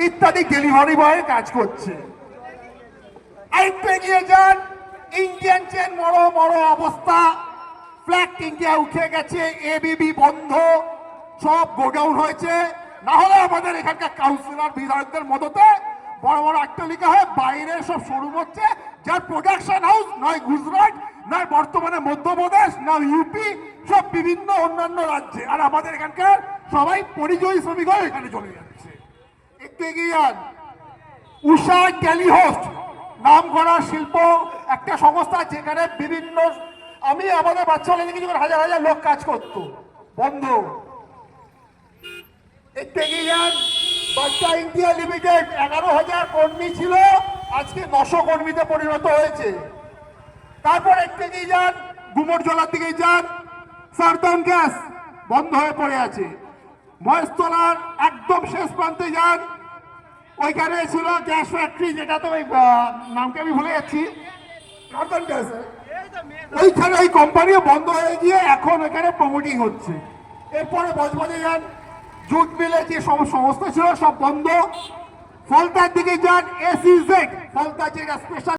ইত্যাদি ডেলিভারি বয়ের কাজ করছে। আরেকটু এগিয়ে যান, ইন্ডিয়ান চেন বড় বড় অবস্থা, ফ্ল্যাট ইন্ডিয়া উঠে গেছে, এবিবি বন্ধ, সব গোডাউন হয়েছে। না হলে আমাদের এখানকার কাউন্সিলর বিধায়কদের মদতে বড় বড় অট্টালিকা হয়, বাইরে সব শোরুম হচ্ছে, যার প্রোডাকশন হাউস নয় গুজরাট, নয় বর্তমানে মধ্যপ্রদেশ, না ইউপি, সব বিভিন্ন অন্যান্য রাজ্যে। আর আমাদের এখানকার সবাই পরিযায়ী শ্রমিক হয়ে এখানে চলে যাচ্ছে। একটু এগিয়ে যান, উষা টেলিহোস্ট নাম করা শিল্প একটা সংস্থা, যেখানে বিভিন্ন আমি আমাদের বাচ্চারা দেখেছি হাজার হাজার লোক কাজ করতো, বন্ধ। একটু এগিয়ে যান, বাচ্চা ইন্ডিয়া লিমিটেড 11,000 কর্মী ছিল, আজকে 900 কর্মীতে পরিণত হয়েছে। তারপর একটু এগিয়ে যান, গুমরজলার দিকে যান, সারদান গ্যাস বন্ধ হয়ে পড়ে আছে। মহেশতলার একদম শেষ প্রান্তে যান, ওইখানে ছিল গ্যাস ফ্যাক্টরি, যেটা তো ওই নামকে আমি ভুলে যাচ্ছি, সারদান গ্যাস, ওইখানে ওই কোম্পানিও বন্ধ হয়ে গিয়ে এখন এখানে প্রমোটিং হচ্ছে। এরপরে বজবজে যান, জুট মিলে যে সমস্ত ছিল সব বন্ধ। ফলতার দিকে যান, এসইজেড ফলতা যেটা স্পেশাল